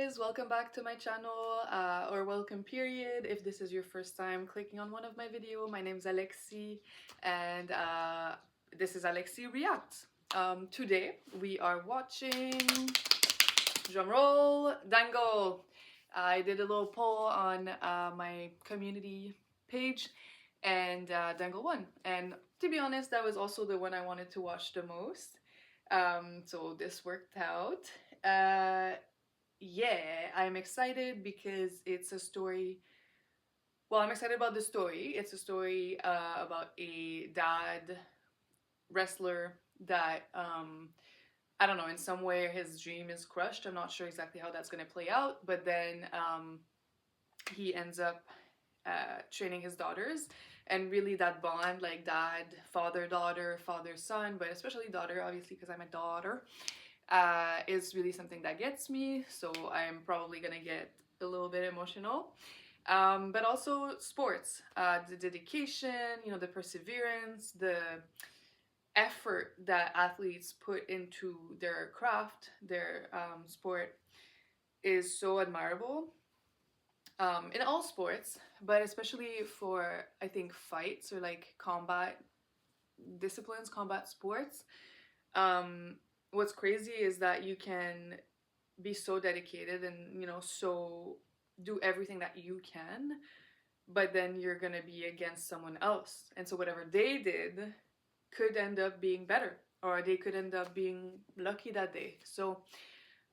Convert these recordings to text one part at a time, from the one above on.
guys, welcome back to my channel, or welcome period if this is your first time clicking on one of my videos. My name's Alexi and this is Alexi Reacts. Today we are watching, drumroll, Dango. I did a little poll on my community page and Dango won, and to be honest that was also the one I wanted to watch the most, so this worked out. Yeah, I'm excited because it's a story. Well, I'm excited about the story. It's a story about a dad wrestler that I don't know, in some way his dream is crushed. I'm not sure exactly how that's gonna play out, but then he ends up training his daughters, and really that bond, like dad, father, daughter, father, son, but especially daughter, obviously because I'm a daughter, is really something that gets me, so I'm probably gonna get a little bit emotional. But also sports, the dedication, you know, the perseverance, the effort that athletes put into their craft, their sport, is so admirable, in all sports, but especially for, I think, fights or like combat disciplines, combat sports. What's crazy is that you can be so dedicated and, you know, so do everything that you can, but then you're gonna be against someone else, and so whatever they did could end up being better, or they could end up being lucky that day. So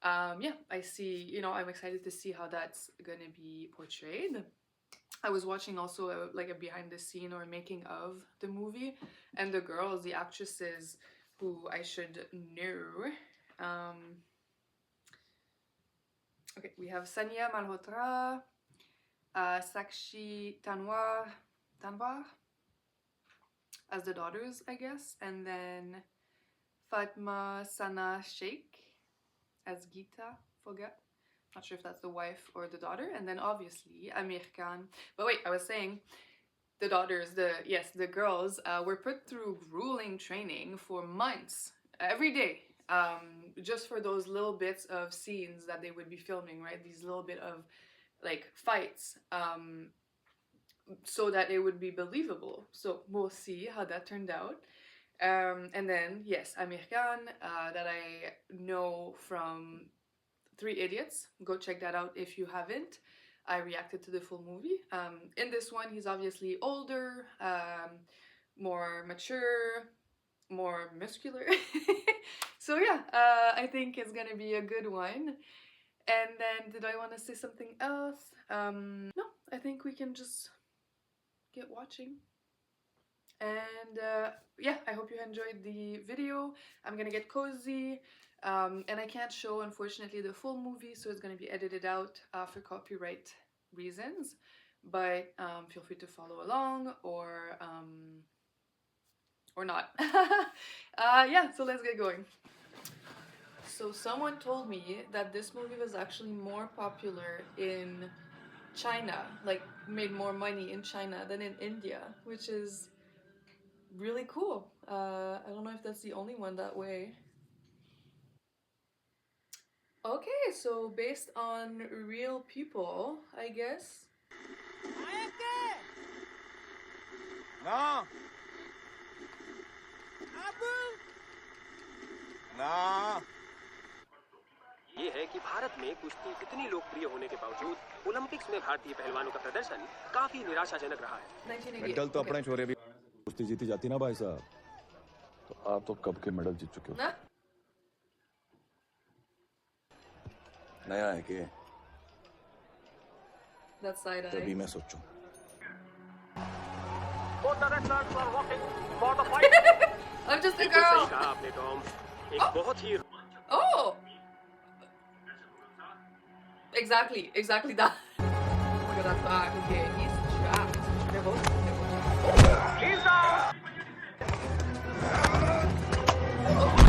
yeah, I see, you know, I'm excited to see how that's gonna be portrayed. I was watching also like a behind the scene or making of the movie, and the girls, the actresses who I should know. Okay, we have Sania Malhotra, Sakshi Tanwar as the daughters, I guess, and then Fatma Sana Sheikh as Geeta Fogat. Not sure if that's the wife or the daughter, and then obviously Amir Khan. But wait, I was saying the daughters, the girls were put through grueling training for months, every day, just for those little bits of scenes that they would be filming, right? These little bit of like fights, so that it would be believable. So we'll see how that turned out. And then, yes, Amir Khan, that I know from 3 Idiots. Go check that out if you haven't. I reacted to the full movie. In this one, he's obviously older, more mature, more muscular. So yeah, I think it's gonna be a good one. And then, did I want to say something else? No, I think we can just get watching. And yeah, I hope you enjoyed the video. I'm gonna get cozy. And I can't show, unfortunately, the full movie, so it's going to be edited out for copyright reasons, but feel free to follow along, or not. Yeah, so let's get going. So someone told me that this movie was actually more popular in China, like made more money in China than in India, which is really cool. I don't know if that's the only one that way. Okay, so based on real people, I guess. No. No. ये है कि भारत में कुश्ती इतनी लोकप्रिय होने के बावजूद ओलंपिक्स में भारतीय पहलवानों का प्रदर्शन काफी निराशाजनक रहा है। 1988. मेडल तो अपने छोरे भी कुश्ती जीती जाती ना भाई साहब, तो आप तो कब के मेडल जीत चुके हो। ना? नया है कि That side eye. तभी मैं सोचूं। I'm just a सही girl. कहा आपने टॉम, एक बहुत ही Oh. Exactly that. Look at that back. Okay, he's trapped. They're both.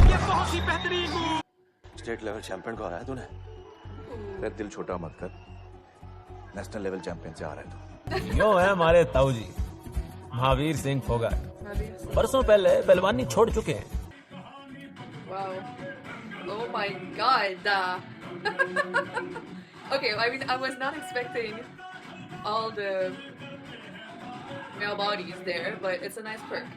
ये बहुत ही बेहतरीन मूव। स्टेट लेवल चैंपियन को आ रहा है तूने? तेरा दिल छोटा मत कर, नेशनल लेवल चैंपियन से आ रहा है तू। यो है हमारे ताऊ जी महावीर सिंह फोगाट, परसों पहले पहलवानी छोड़ चुके हैं। Wow. Oh my god. Okay, I mean, I was not expecting all the male bodies there, but it's a nice perk.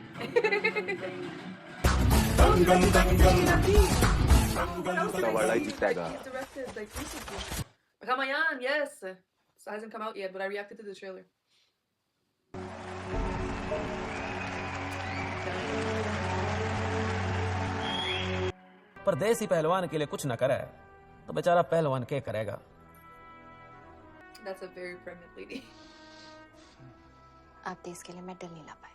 वाला जीतेगा He's directed like recently. Ramayan, yes. So it hasn't come out yet, but I reacted to the trailer. परदेसी पहलवान के लिए कुछ न करे तो बेचारा पहलवान क्या करेगा? That's a very pregnant lady. आप देश के लिए मेडल नहीं ला पाए,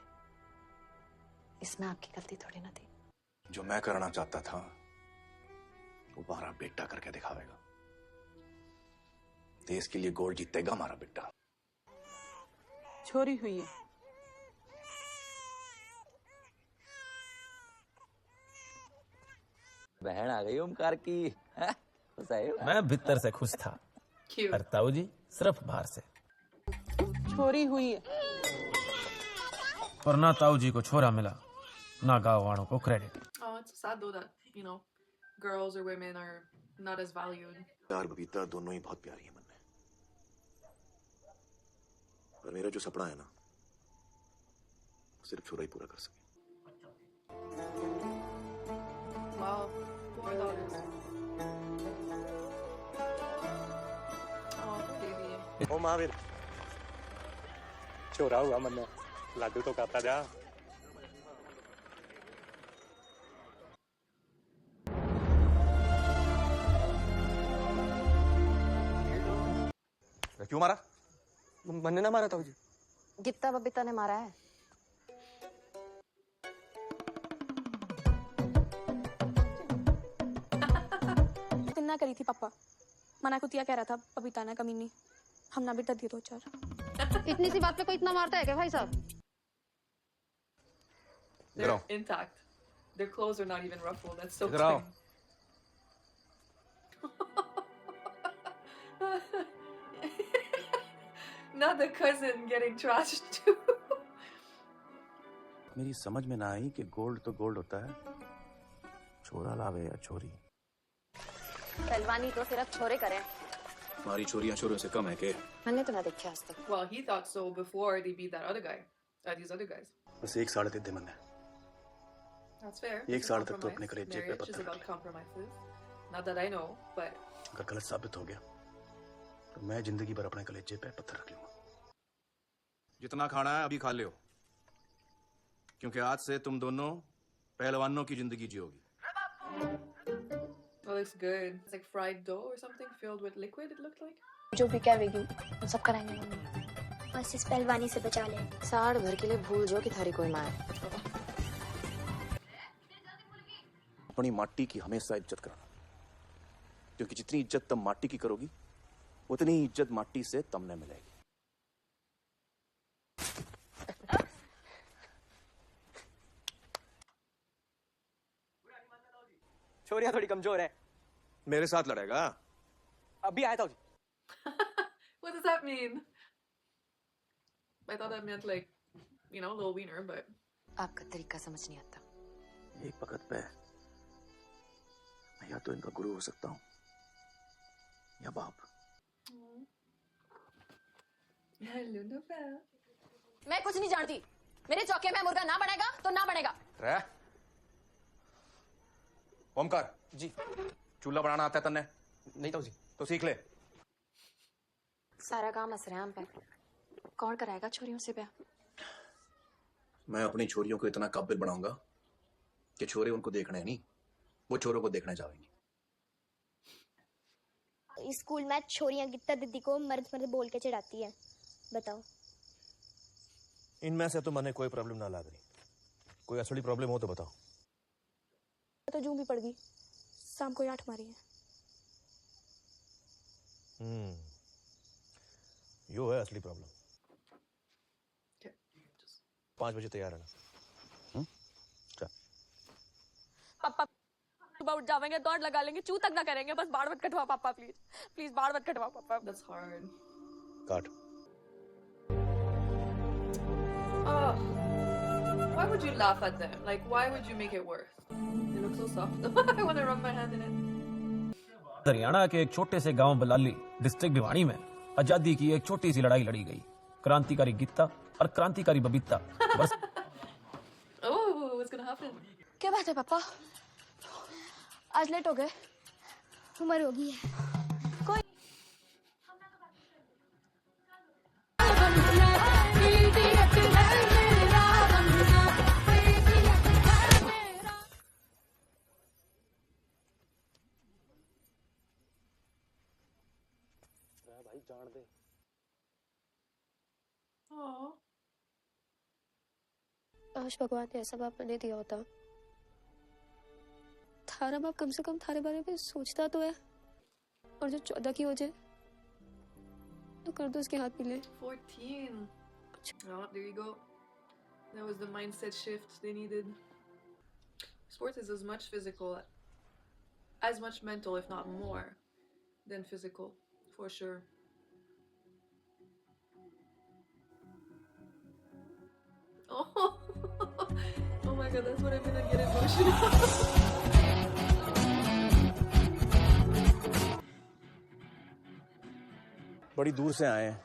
इसमें आपकी गलती थोड़ी ना थी। जो मैं करना चाहता था वो हमारा बेटा करके दिखावेगा। देश के लिए गोल्ड जीतेगा हमारा बेटा। छोरी हुई है। बहन आ गई ओमकार की। सही है। मैं भीतर से खुश था Cute. और ताऊ जी सिर्फ बाहर से। छोरी हुई है। पर ना ताऊ जी को छोरा मिला ना गाँव वालों को credit. Oh, it's sad though that, you know, girls or women are not as valued. प्यार बबीता दोनों ही बहुत प्यारी है मन में, पर मेरा जो सपना है ना सिर्फ छोरा ही पूरा कर सके। Wow, 4 daughters. Oh, baby. ओ महावीर छोरा हुआ मन लाडू तो खाता जा। क्यों मारा? मैंने ना मारा था जी। गीता बबीता ने मारा है। ना करी थी पापा, मना कुतिया कह रहा था बबीता ने कमीनी, हम ना बेटा दिए 2-4। इतनी सी बात पे कोई इतना मारता है क्या भाई साहब? They're intact. Their clothes are not even ruffled. That's so इधर आओ। cute. Not the cousin getting trashed too. मेरी समझ में ना आई कि गोल्ड तो गोल्ड होता है, छोरा लावे या छोरी। पहलवानी तो सिर्फ छोरे करे। हमारी छोरियां छोरों से कम है के? मैंने तो ना देखा आज तक। Well, he thought so before they beat that other guy. These other guys. बस एक साढ़े दे मन है। That's fair. एक It's a साल तक तो compromise. अपने कलेजे पे Marriage is पत्थर about रखे। compromises. Not that I know, but अगर गलत साबित हो गया तो मैं जिंदगी भर अपने कलेजे पे पत्थर रख लूंगा। जितना खाना है अभी खा लो, क्योंकि आज से तुम दोनों पहलवानों की जिंदगी जियोगी। that looks good. It's like fried dough or something filled with liquid. It looked like. जो भी कहेगी वो सब कराएंगे मम्मी। बस इस पहलवानी से बचा ले। साड़ भर के लिए भूल जो कि थारी कोई माँ है। अपनी माटी की हमेशा इज्जत करना, क्योंकि जितनी इज्जत तुम माटी की करोगी उतनी ही इज्जत माटी से तुमने मिलेगी। छोरियां थोड़ी कमजोर है। मेरे साथ लड़ेगा? अभी आया था जी। What does that mean? I thought that meant like, you know, a little wiener, but. आपका तरीका समझ नहीं आता। एक वक्त पे मैं या तो इनका गुरु हो सकता हूँ या बाप। Hello, Nova. मैं कुछ नहीं जानती। मेरे चौके में मुर्गा ना बनेगा तो ना बनेगा। रह। ओमकार जी। चूल्हा बनाना आता है तन्ने? नहीं था जी। तो सीख ले। सारा काम असराम पे। कौन कराएगा छोरियों से ब्याह? मैं अपनी छोरियों को इतना काबिल बनाऊंगा कि छोरे उनको देखने नहीं, वो छोरों को देखने जाएंगी। इस स्कूल में छोरियां गित्ता दीदी को मर्द मर्द बोल के चिढ़ाती है। बताओ। इनमें से तो मैंने कोई प्रॉब्लम ना लग रही। कोई असली प्रॉब्लम हो तो बताओ। तो जूं भी पड़ गई, शाम को 8 मारी है। यो है असली प्रॉब्लम। Okay. 5 बजे तैयार रहना। पापा सुबह उठ जाएंगे, दौड़ लगा लेंगे, चू तक ना करेंगे, बस बाल मत कटवा पापा प्लीज। प्लीज बाल मत कटवा पापा। That's hard. काट। Oh. Why would you laugh at them? Like, why would you make it worse? They look so soft. I want to rub my hand in it. Haryana के एक छोटे से गांव बलाली डिस्ट्रिक्ट भिवानी में आजादी की एक छोटी सी लड़ाई लड़ी गई। क्रांतिकारी गीता और क्रांतिकारी Babita Oh, what's gonna happen? क्या बात है पापा, आज लेट हो गए? उम्र होगी है। कोई Oh. आज भगवान ने ऐसा बाप नहीं दिया होता। थारा बाप कम से कम थारे बारे में सोचता तो है, और जो 14 की हो जाए तो कर दो उसके हाथ पीले। 14. Oh, there you go. That was the mindset shift they needed. Sports is as much physical, as much mental, if not more, than physical, for sure. Oh, oh my god, that's what I'm gonna get emotional. बड़ी दूर से आए हैं,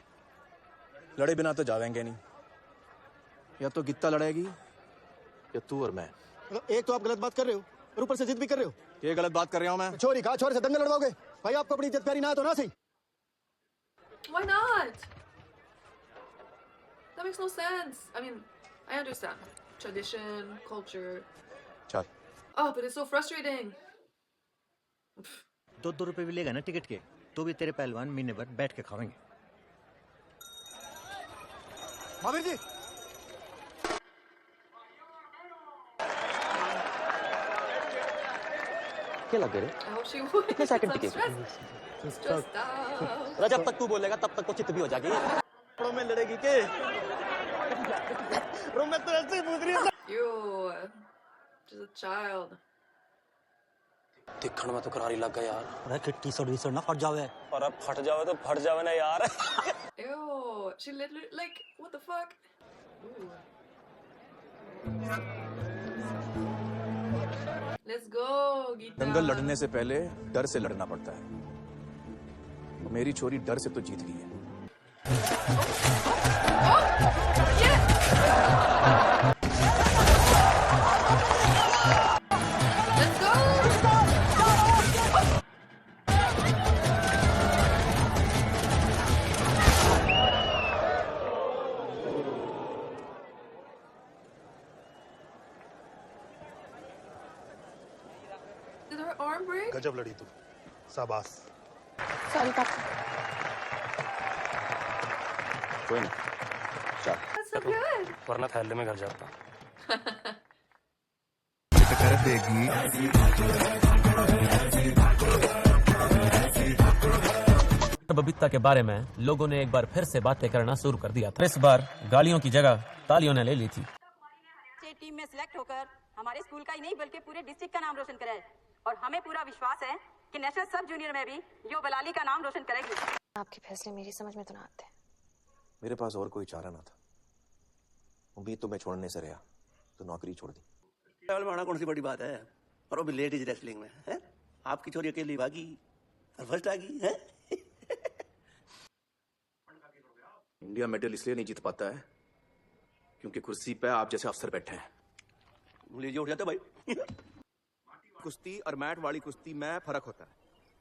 लड़े बिना तो जावेंगे नहीं। या तो गित्ता लड़ेगी या तू और मैं। एक तो आप गलत बात कर रहे हो और ऊपर से जिद भी कर रहे हो। ये गलत बात कर रहा हूं मैं? छोरी कहा छोरे से दंगल लड़वाओगे? भाई आपको अपनी इज्जत प्यारी ना है तो ना सही। Why not? That makes no sense. I mean, I understand. Tradition, culture. चल। Oh, but it's so frustrating. 2 रुपए भी लेगा ना टिकट के, तो भी तेरे पहलवान महीने भर बैठ के खाएंगे। महावीर जी, क्या लग रहे? I hope she wins. कितने सेकंड I'm टिके? stressed out. जब तक तू बोलेगा तब तक वो चित भी हो जाएगी। कपड़ों में लड़ेगी के? रूम में तो ऐसे ही पूछ रही है। You, just a child. दिखण में तो करारी लग गया यार। अरे किट्टी सर्विस ना फट जावे। और अब फट जावे तो फट जावे ना यार। Ew, she literally, like, what the fuck? Ooh. Let's go, Geeta. दंगल लड़ने से पहले डर से लड़ना पड़ता है। और मेरी छोरी डर से तो जीत गई है। Let's go! Did her arm break? गजब लड़ी तू, शाबाश। सॉरी पापा। कोई नहीं, चल। That's so good. वरना थैले में घर जाता। बबीता के बारे में लोगों ने एक बार फिर से बातें करना शुरू कर दिया था। इस बार गालियों की जगह तालियों ने ले ली थी। स्टेट टीम में सिलेक्ट होकर हमारे स्कूल का ही नहीं बल्कि पूरे डिस्ट्रिक्ट का नाम रोशन करे, और हमें पूरा विश्वास है कि नेशनल सब जूनियर में भी यो बलाली का नाम रोशन करेगी। आपके फैसले मेरी समझ में तो ना आते। मेरे पास और कोई चारा ना था। उम्मीद तो मैं छोड़ने से रहा, तो नौकरी छोड़ दी। लेवल में आना कौन सी बड़ी बात है, और वो भी लेडीज रेसलिंग में है। आपकी छोरी अकेली भागी और फर्स्ट आ गई है। इंडिया मेडल इसलिए नहीं जीत पाता है क्योंकि कुर्सी पे आप जैसे अफसर बैठे हैं। लीजिए उठ जाते भाई। कुश्ती और मैट वाली कुश्ती में फर्क होता है।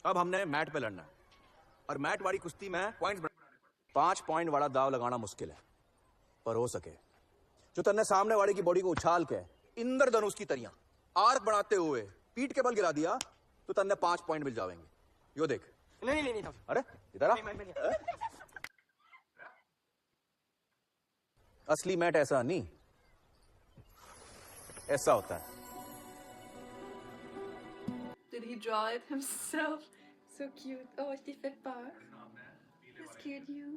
अब हमने मैट पे लड़ना है, और मैट वाली कुश्ती में पॉइंट्स 5 पॉइंट वाला दाव लगाना मुश्किल है, पर हो सके जो तन्ने सामने वाले की बॉडी को उछाल के इंद्रधनुष की तरह आर्क बनाते हुए पीठ के बल गिरा दिया तो तन्ने 5 पॉइंट मिल जाएंगे। यो देख। नहीं। अरे इधर आ। असली मैट ऐसा नहीं, ऐसा होता है। Did he draw it himself? So cute. Oh, je fait peur. That's cute, you.